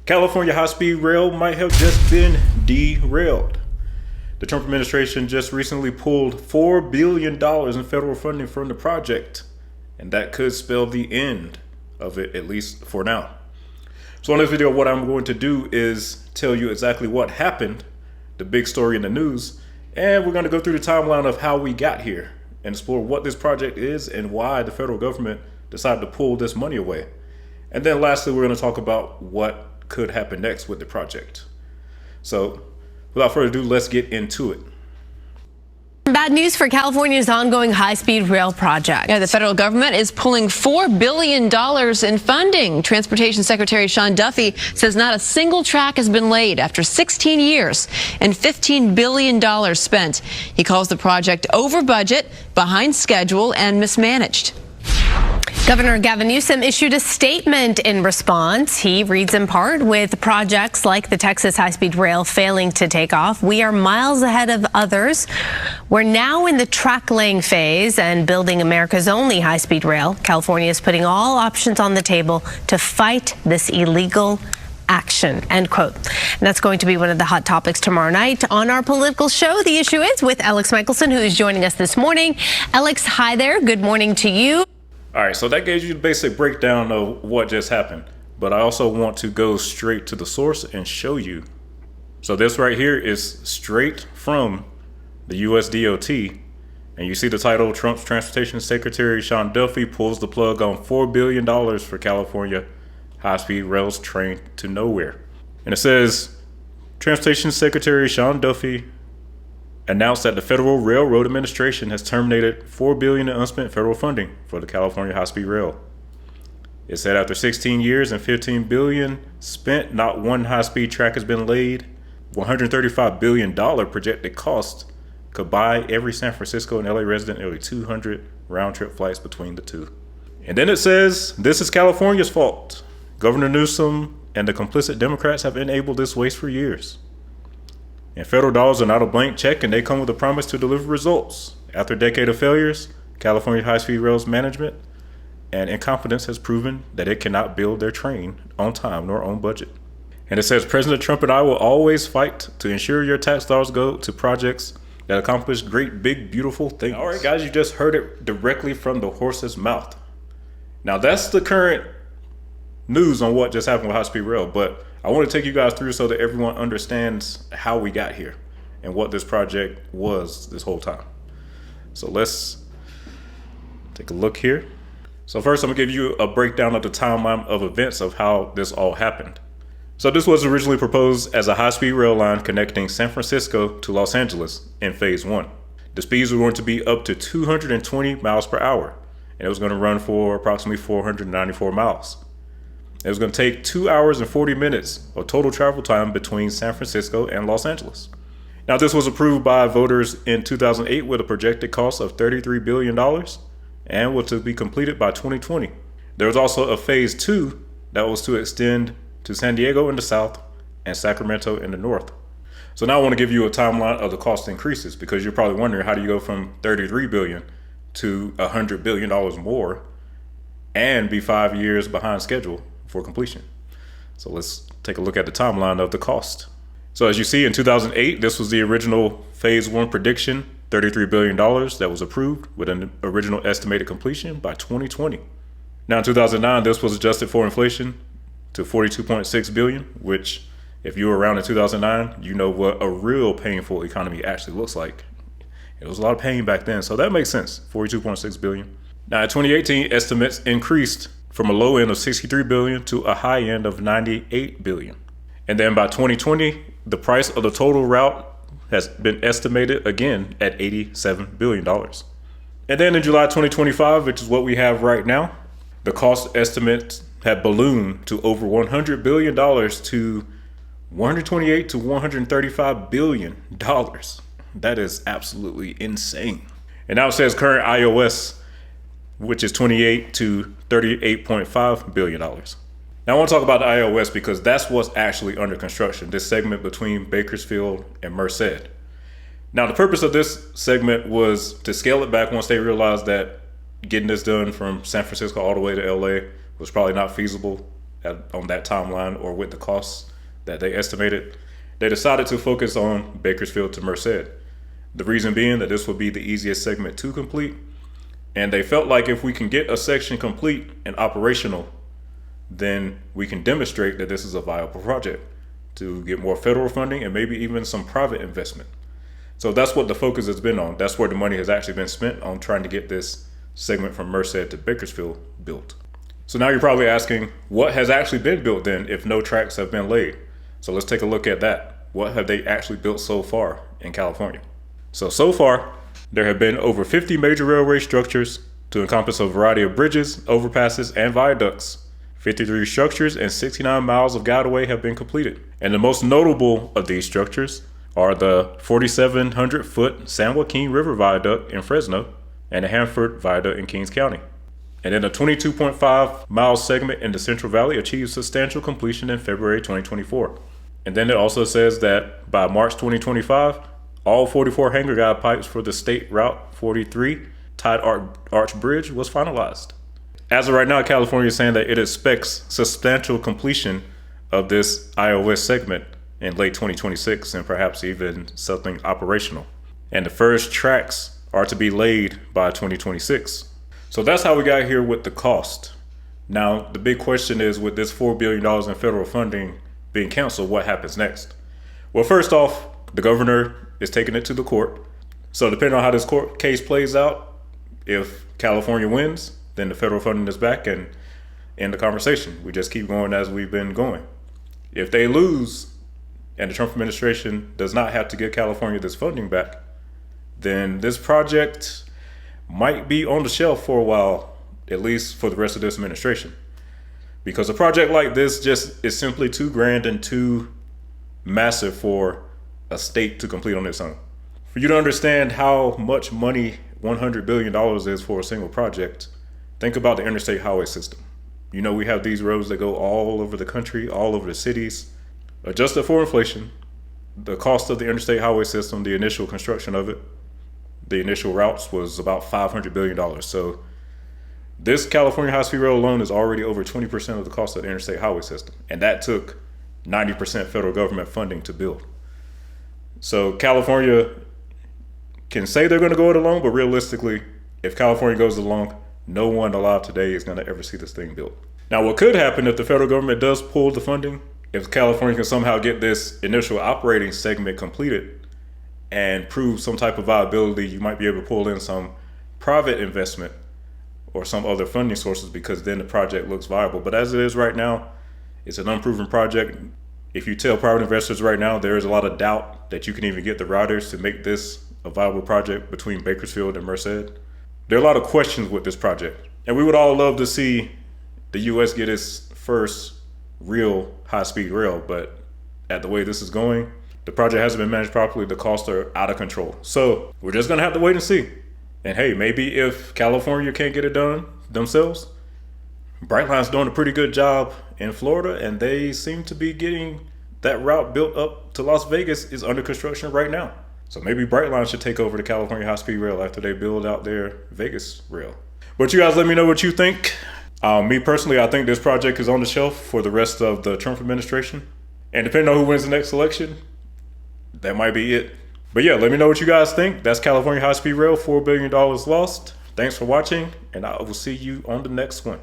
California high-speed rail might have just been derailed. The Trump administration just recently pulled $4 billion in federal funding from the project, and that could spell the end of it, at least for now. So in this video, what I'm going to do is tell you exactly what happened, the big story in the news, and we're going to go through the timeline of how we got here and explore what this project is and why the federal government decided to pull this money away. And then lastly, we're going to talk about what could happen next with the project. So without further ado, let's get into it. Bad news for California's ongoing high-speed rail project. Yeah, the federal government is pulling $4 billion in funding. Transportation Secretary Sean Duffy says not a single track has been laid after 16 years and $15 billion spent. He calls the project over budget, behind schedule, and mismanaged. Governor Gavin Newsom issued a statement in response. He reads in part, with projects like the Texas high-speed rail failing to take off, we are miles ahead of others. We're now in the track laying phase and building America's only high-speed rail. California is putting all options on the table to fight this illegal action, end quote. And that's going to be one of the hot topics tomorrow night on our political show. The Issue Is with Alex Michelson, who is joining us this morning. Alex, hi there. Good morning to you. All right, so that gave you the basic breakdown of what just happened, but I also want to go straight to the source and show you. So this right here is straight from the US DOT, and you see the title, Trump's Transportation Secretary Sean Duffy pulls the plug on $4 billion for California high-speed rails train to nowhere. And it says, Transportation Secretary Sean Duffy announced that the Federal Railroad Administration has terminated $4 billion in unspent federal funding for the California high-speed rail. It said after 16 years and $15 billion spent, not one high-speed track has been laid. $135 billion projected cost could buy every San Francisco and LA resident nearly 200 round-trip flights between the two. And then it says, this is California's fault. Governor Newsom and the complicit Democrats have enabled this waste for years. And federal dollars are not a blank check, and they come with a promise to deliver results. After a decade of failures, California high-speed rail's management and incompetence has proven that it cannot build their train on time nor on budget. And it says, President Trump and I will always fight to ensure your tax dollars go to projects that accomplish great, big, beautiful things. All right, guys, you just heard it directly from the horse's mouth. Now, that's the current news on what just happened with high-speed rail, but I want to take you guys through so that everyone understands how we got here and what this project was this whole time. So let's take a look here. So first, I'm gonna give you a breakdown of the timeline of events of how this all happened. So this was originally proposed as a high-speed rail line connecting San Francisco to Los Angeles in phase 1. The speeds were going to be up to 220 miles per hour, and it was going to run for approximately 494 miles. It was going to take 2 hours and 40 minutes of total travel time between San Francisco and Los Angeles. Now, this was approved by voters in 2008 with a projected cost of $33 billion and was to be completed by 2020. There was also a phase 2 that was to extend to San Diego in the south and Sacramento in the north. So now I want to give you a timeline of the cost increases, because you're probably wondering, how do you go from $33 billion to $100 billion more and be 5 years behind schedule for completion? So let's take a look at the timeline of the cost. So as you see, in 2008, this was the original phase 1 prediction, $33 billion that was approved with an original estimated completion by 2020. Now in 2009, this was adjusted for inflation to $42.6 billion, which if you were around in 2009, you know what a real painful economy actually looks like. It was a lot of pain back then, so that makes sense, $42.6 billion. Now in 2018, estimates increased from a low end of $63 billion to a high end of $98 billion. And then by 2020, the price of the total route has been estimated again at $87 billion. And then in July 2025, which is what we have right now, the cost estimates have ballooned to over $100 billion to $128 to $135 billion. That is absolutely insane. And now it says current iOS, which is $28 to $38.5 billion. Now I want to talk about the iOS because that's what's actually under construction, this segment between Bakersfield and Merced. Now the purpose of this segment was to scale it back once they realized that getting this done from San Francisco all the way to LA was probably not feasible on that timeline or with the costs that they estimated, they decided to focus on Bakersfield to Merced. The reason being that this would be the easiest segment to complete, and they felt like if we can get a section complete and operational, then we can demonstrate that this is a viable project to get more federal funding and maybe even some private investment. So that's what the focus has been on. That's where the money has actually been spent on trying to get this segment from Merced to Bakersfield built. So now you're probably asking, what has actually been built then if no tracks have been laid? So let's take a look at that. What have they actually built so far in California? So far, there have been over 50 major railway structures to encompass a variety of bridges, overpasses, and viaducts. 53 structures and 69 miles of guideway have been completed. And the most notable of these structures are the 4,700-foot San Joaquin River Viaduct in Fresno and the Hanford Viaduct in Kings County. And then a 22.5-mile segment in the Central Valley achieved substantial completion in February 2024. And then it also says that by March 2025, all 44 hanger guide pipes for the State Route 43 Tide Arch Bridge was finalized. As of right now, California is saying that it expects substantial completion of this iOS segment in late 2026 and perhaps even something operational. And the first tracks are to be laid by 2026. So that's how we got here with the cost. Now, the big question is, with this $4 billion in federal funding being canceled, what happens next? Well, first off, the governor is taking it to the court. So depending on how this court case plays out, if California wins, then the federal funding is back and end the conversation. We just keep going as we've been going. If they lose and the Trump administration does not have to give California this funding back, then this project might be on the shelf for a while, at least for the rest of this administration. Because a project like this just is simply too grand and too massive for a state to complete on its own. For you to understand how much money $100 billion is for a single project, think about the interstate highway system. You know, we have these roads that go all over the country, all over the cities. Adjusted for inflation, the cost of the interstate highway system, the initial construction of it, the initial routes was about $500 billion. So this California high-speed rail alone is already over 20% of the cost of the interstate highway system. And that took 90% federal government funding to build. So California can say they're going to go it alone, but realistically, if California goes along, no one alive today is going to ever see this thing built. Now, what could happen if the federal government does pull the funding, if California can somehow get this initial operating segment completed and prove some type of viability, you might be able to pull in some private investment or some other funding sources, because then the project looks viable. But as it is right now, it's an unproven project. If you tell private investors right now, there is a lot of doubt that you can even get the routers to make this a viable project between Bakersfield and Merced. There are a lot of questions with this project. And we would all love to see the US get its first real high-speed rail, but at the way this is going, the project hasn't been managed properly. The costs are out of control. So we're just gonna have to wait and see. And hey, maybe if California can't get it done themselves, Brightline's doing a pretty good job in Florida, and they seem to be getting that route built up to Las Vegas is under construction right now. So maybe Brightline should take over the California high-speed rail after they build out their Vegas rail. But you guys let me know what you think. Me personally, I think this project is on the shelf for the rest of the Trump administration. And depending on who wins the next election, that might be it. But yeah, let me know what you guys think. That's California high-speed rail, $4 billion lost. Thanks for watching, and I will see you on the next one.